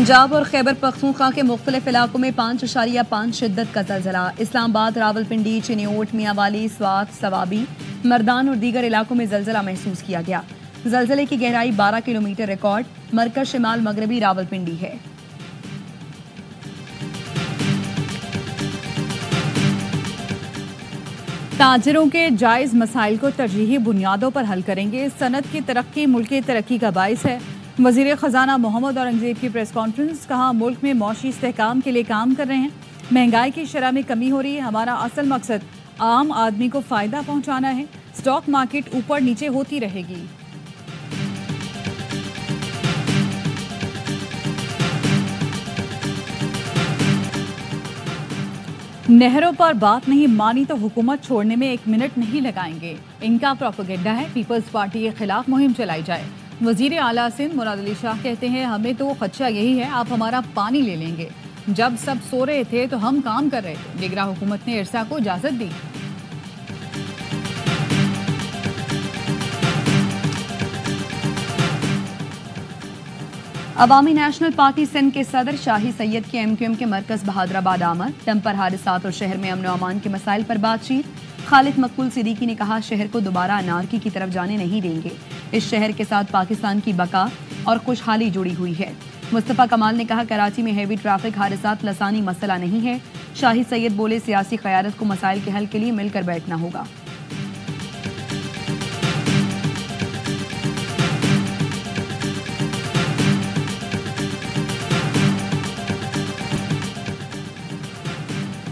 पंजाब और खैबर पख्तूनख्वा के मुख्तलिफ इलाकों में 5.5 शिद्दत का ज़लज़ला। इस्लामाबाद, रावलपिंडी, चिन्योट, मियांवाली, स्वात, सवाबी, मर्दान और दीगर इलाकों में ज़लज़ला महसूस किया गया। ज़लज़ले की गहराई 12 किलोमीटर रिकॉर्ड। मरकज शिमाल मगरबी रावलपिंडी है। ताजिरों के जायज़ मसाइल को तरजीही बुनियादों पर हल करेंगे। सनत की तरक्की मुल्क की तरक्की का बाइस है। वज़ीर ख़जाना मोहम्मद औरंगज़ेब की प्रेस कॉन्फ्रेंस। कहा, मुल्क में मौशी इस्तेहकाम के लिए काम कर रहे हैं। महंगाई की शरह में कमी हो रही है। हमारा असल मकसद आम आदमी को फ़ायदा पहुँचाना है। स्टॉक मार्केट ऊपर नीचे होती रहेगी। नहरों पर बात नहीं मानी तो हुकूमत छोड़ने में 1 मिनट नहीं लगाएंगे। इनका प्रोपेगेंडा है। पीपल्स पार्टी के खिलाफ मुहिम चलाई जाए। वजीर आला सिंध मुराद अली शाह कहते हैं, हमें तो खदशा यही है आप हमारा पानी ले लेंगे। जब सब सो रहे थे तो हम काम कर रहे थे। निगरान हुकूमत ने इरसा को इजाजत दी। अवामी नेशनल पार्टी सिंध के सदर शाही सैयद के MQM के मरकज बहादुराबाद आमद। डंपर हादसात और शहर में अमन व अमान के मसाइल पर बातचीत। खालिद मकबूल सिद्दीकी ने कहा, शहर को दोबारा अनारकी की तरफ जाने नहीं देंगे। इस शहर के साथ पाकिस्तान की बका और खुशहाली जुड़ी हुई है। मुस्तफ़ा कमाल ने कहा, कराची में हैवी ट्रैफिक हादसात लसानी मसला नहीं है। शाही सैयद बोले, सियासी क़यादत को मसाइल के हल के लिए मिलकर बैठना होगा।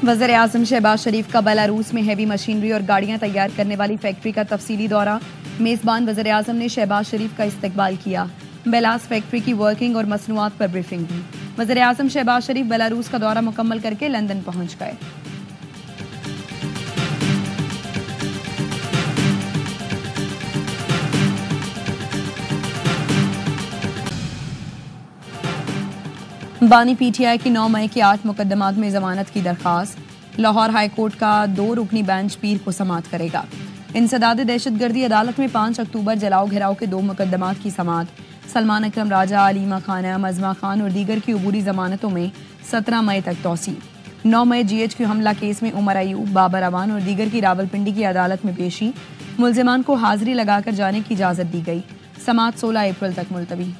वज़ीर आज़म शहबाज शरीफ का बेलारूस में हैवी मशीनरी और गाड़ियां तैयार करने वाली फैक्ट्री का तफसीली दौरा। मेज़बान वज़ीर आज़म ने शहबाज शरीफ का इस्तकबाल किया। बेलास फैक्ट्री की वर्किंग और मसनूआत पर ब्रीफिंग दी। वज़ीर आज़म शहबाज शरीफ बेलारूस का दौरा मुकम्मल करके लंदन पहुंच गए। बानी PTI की 9 मई के 8 मुकदमात में जमानत की दरखास्त। लाहौर हाई कोर्ट का 2 रुकनी बेंच पीर को समाअत करेगा। इंसदाद दहशतगर्दी अदालत में 5 अक्टूबर जलाओ घिराव के 2 मुकदमात की समाअत। सलमान अकरम राजा, अलीमा खाना, मजमा खान और दीगर की अबूरी जमानतों में 17 मई तक तौसी। 9 मई GHQ हमला केस में उमर अयूब, बाबर अवान और दीगर की रावलपिंडी की अदालत में पेशी। मुल्जिमान को हाजिरी लगाकर जाने की इजाजत दी गई। समाअत 16 अप्रैल तक मुलतवी।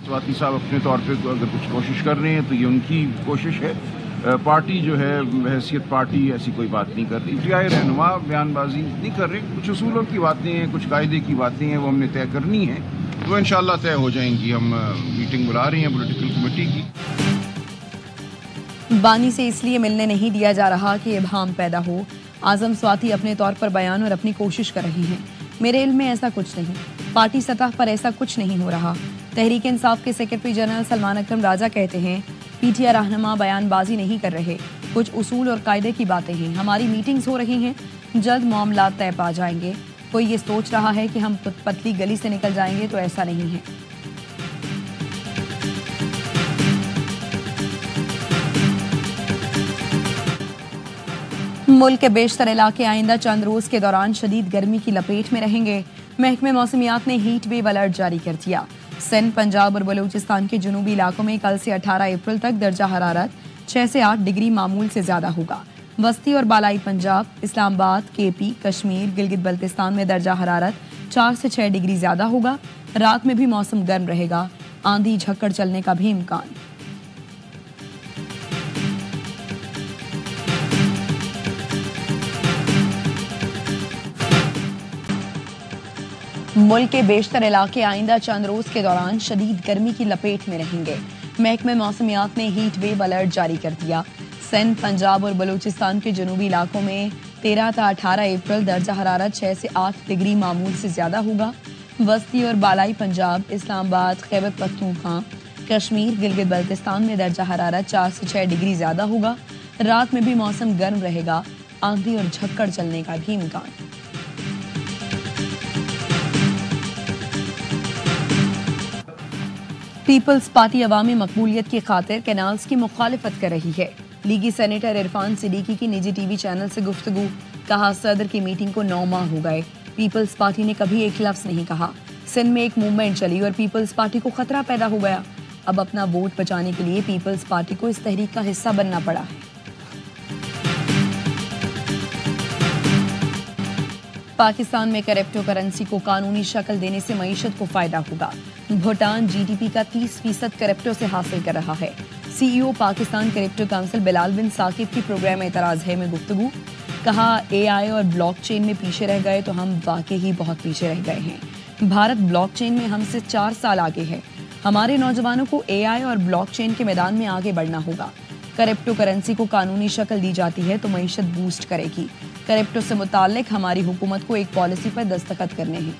वाती साहब अपने तौर पे अगर कुछ कोशिश कर रहे हैं तो ये उनकी कोशिश है। पार्टी जो है हैसियत पार्टी ऐसी कोई बात नहीं कर रही। PTI रहनुमा बयानबाजी नहीं कर रहे। कुछ उसूलों की बातें हैं, कुछ कायदे की बातें हैं, वो हमने तय करनी है, तो इंशाल्लाह तय हो जाएंगी। हम मीटिंग बुला रहे हैं पॉलिटिकल कमेटी की। बानी से इसलिए मिलने नहीं दिया जा रहा कि इबहम पैदा हो। आजम स्वाति अपने तौर पर बयान और अपनी कोशिश कर रही हैं। मेरे इल्म में ऐसा कुछ नहीं। पार्टी सतह पर ऐसा कुछ नहीं हो रहा। तहरीक इंसाफ के सेक्रेटरी जनरल सलमान अकरम राजा कहते हैं, PTI रहनुमा बयानबाजी नहीं कर रहे। कुछ उसूल और कायदे की बातें हैं। हमारी मीटिंग्स हो रही हैं, जल्द मामला तय पा जाएंगे। कोई ये सोच रहा है कि हम पतली गली से निकल जाएंगे, तो ऐसा नहीं है। मुल्क के बेशतर इलाके आइंदा चंद रोज के दौरान शदीद गर्मी की लपेट में रहेंगे। महकमे मौसमियात ने हीट वेव अलर्ट जारी कर दिया। सिंध, पंजाब और बलूचिस्तान के जुनूबी इलाकों में कल से 18 अप्रैल तक दर्जा हरारत 6 से 8 डिग्री मामूल से ज्यादा होगा। वस्ती और बालाई पंजाब, इस्लामाबाद, KP, कश्मीर, गिलगित बल्तिस्तान में दर्जा हरारत 4 से 6 डिग्री ज्यादा होगा। रात में भी मौसम गर्म रहेगा। आंधी झक्कड़ चलने का भी इम्कान। मुल्क के बेशतर इलाके आइंदा चंद रोज के दौरान शदीद गर्मी की लपेट में रहेंगे। महकमे मौसमियात ने हीट वेव अलर्ट जारी कर दिया। सिंध, पंजाब और बलूचिस्तान के जुनूबी इलाकों में 13 से 18 अप्रैल दर्जा हरारत 6 से 8 डिग्री मामूल से ज्यादा होगा। वस्ती और बालाई पंजाब, इस्लामाबाद, खैबर पख्तूनख्वा, कश्मीर, गिलगित बल्तिस्तान में दर्जा हरारत 4 से 6 डिग्री ज्यादा होगा। रात में भी मौसम गर्म रहेगा। आंधी और झक्कड़ चलने का भी इम्कान। पीपल्स पार्टी अवामी मकबूलियत की खातिर कैनाल्स की मुखालिफत कर रही है। लीगी सेनेटर इरफान सिद्दीकी की निजी TV चैनल से गुफ्तगू। कहा सदर की मीटिंग को 9 माह हो गए, पीपल्स पार्टी ने कभी एक लफ्ज नहीं कहा। सिंध में एक मूवमेंट चली और पीपल्स पार्टी को खतरा पैदा हो गया। अब अपना वोट बचाने के लिए पीपल्स पार्टी को इस तहरीक का हिस्सा बनना पड़ा है। पाकिस्तान में क्रिप्टो करेंसी को कानूनी शक्ल देने से मईशत को फायदा होगा। भूटान जीडीपी का 30% क्रिप्टो से हासिल कर रहा है। CEO Pakistan crypto council Bilal bin Saqib की प्रोग्राम एतराज है में गुफ्तगू। कहा एआई और ब्लॉकचेन में पीछे रह गए तो हम वाकई ही बहुत पीछे रह गए हैं। भारत ब्लॉकचेन में हमसे 4 साल आगे है। हमारे नौजवानों को एआई और ब्लॉकचेन के मैदान में आगे बढ़ना होगा। क्रिप्टो करेंसी को कानूनी शक्ल दी जाती है तो मईशत बूस्ट करेगी। क्रिप्टो से मुताल्लिक हमारी हुकूमत को एक पॉलिसी पर दस्तखत करने हैं।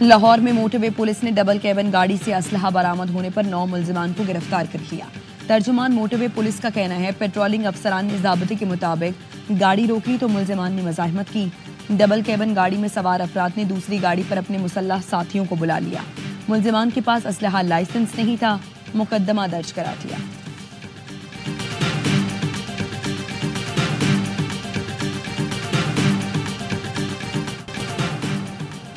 लाहौर में मोटरवे पुलिस ने डबल कैबिन गाड़ी से असलहा बरामद होने पर 9 मुल्जिमान को गिरफ्तार कर लिया। तर्जुमान मोटरवे पुलिस का कहना है पेट्रोलिंग अफसरान ने ज़ाब्ते के मुताबिक गाड़ी रोकी तो मुल्जिमान ने मज़ाहमत की। डबल कैबिन गाड़ी में सवार अफराद ने दूसरी गाड़ी पर अपने मुसल्लह साथियों को बुला लिया। मुल्जिमान के पास असलहा लाइसेंस नहीं था, मुकदमा दर्ज करा दिया।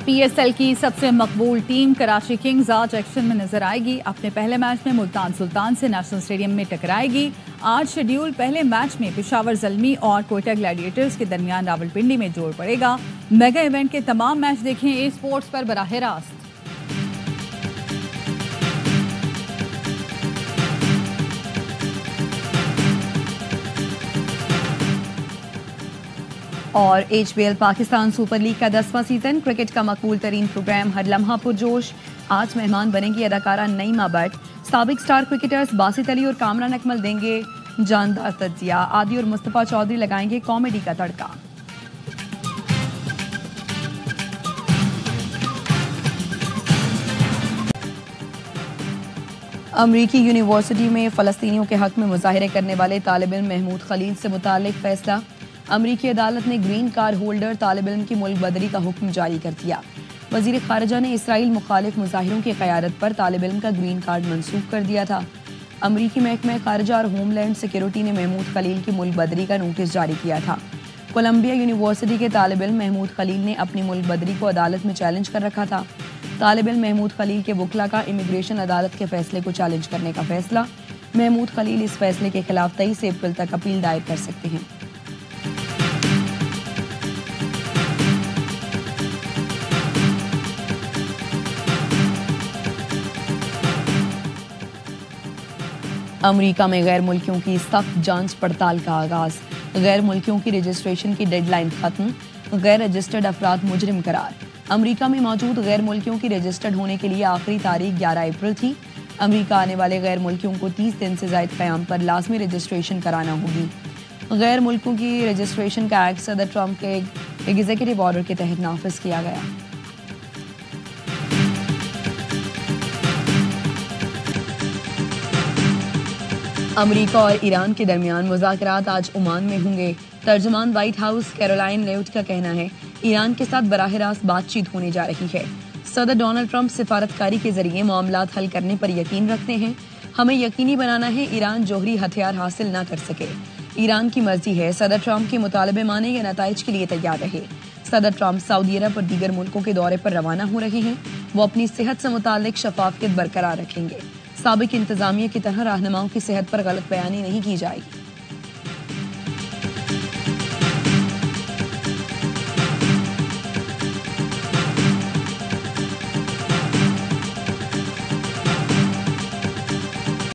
पीएसएल की सबसे मकबूल टीम कराची किंग्स आज एक्शन में नजर आएगी। अपने पहले मैच में मुल्तान सुल्तान से नेशनल स्टेडियम में टकराएगी। आज शेड्यूल पहले मैच में पेशावर ज़ल्मी और कोयटा ग्लैडिएटर्स के दरमियान रावलपिंडी में जोड़ पड़ेगा। मेगा इवेंट के तमाम मैच देखें ए स्पोर्ट्स पर बराह रास्त। और एचबीएल पाकिस्तान सुपर लीग का 10वां सीजन क्रिकेट का मकबूल तरीन प्रोग्राम हर लम्हा पुरजोश। आज मेहमान बनेंगी अदाकारा नईमा भट्ट। साबिक स्टार क्रिकेटर्स बासित अली और कामरान अकमल देंगे जानदार तज्जिया। आदि और मुस्तफा चौधरी लगाएंगे कॉमेडी का तड़का। अमरीकी यूनिवर्सिटी में फ़लस्तीनियों के हक में मुजाहिरे करने वाले तालिब इल्म महमूद खलील से मुताल्लिक फैसला। अमरीकी अदालत ने ग्रीन कार्ड होल्डर तालिब इल्म की मुल्क बदरी का हुक्म जारी कर दिया। वजीर खारजा ने इसराइल मुखालिफ मुजाहिरों की क़यादत पर तालिब इल्म का ग्रीन कार्ड मनसूख कर दिया था। अमरीकी महकमा खारजा और होमलैंड सिक्योरिटी ने महमूद खलील की मुल्क बदरी का नोटिस जारी किया था। कोलंबिया यूनिवर्सिटी के तालिब इल्म महमूद खलील ने अपनी मुल्क बदरी को अदालत में चैलेंज कर रखा था। तालिब इल्म महमूद खलील के वकला का इमिग्रेशन अदालत के फैसले को चैलेंज करने का फैसला। महमूद खलील इस फैसले के खिलाफ 23 अप्रैल तक अपील दायर कर सकते हैं। अमेरिका में गैर मुल्कियों की सख्त जांच पड़ताल का आगाज। गैर मुल्कियों की रजिस्ट्रेशन की डेडलाइन खत्म। गैर रजिस्टर्ड अफराद मुजरिम करार। अमेरिका में मौजूद गैर मुल्कियों की रजिस्टर्ड होने के लिए आखिरी तारीख 11 अप्रैल थी। अमेरिका आने वाले गैर मुल्कियों को 30 दिन से ज़ायद क़याम पर लाजमी रजिस्ट्रेशन कराना होगी। गैर मुल्कों की रजिस्ट्रेशन का एक्ट सदर ट्रंप के एग्जीक्यूटिव ऑर्डर के तहत नाफिज किया गया। अमेरिका और ईरान के दरमियान मुज़ाकरात आज ओमान में होंगे। तर्जुमान व्हाइट हाउस कैरोलाइन लेविट का कहना है ईरान के साथ बराह रास्त बातचीत होने जा रही है। सदर डोनाल्ड ट्रंप सिफारतकारी के जरिए मामलात हल करने पर यकीन रखते हैं। हमें यकीनी बनाना है ईरान जोहरी हथियार हासिल न कर सके। ईरान की मर्जी है सदर ट्रंप के मुतालबे माने या नताइज के लिए तैयार रहे। सदर ट्रंप सऊदी अरब और दीगर मुल्कों के दौरे पर रवाना हो रहे हैं। वो अपनी सेहत से मुतालिक शफाफियत बरकरार रखेंगे। साबिक इंतजामिया की तरह रहनुमाओं की सेहत पर गलत बयानी नहीं की जाएगी।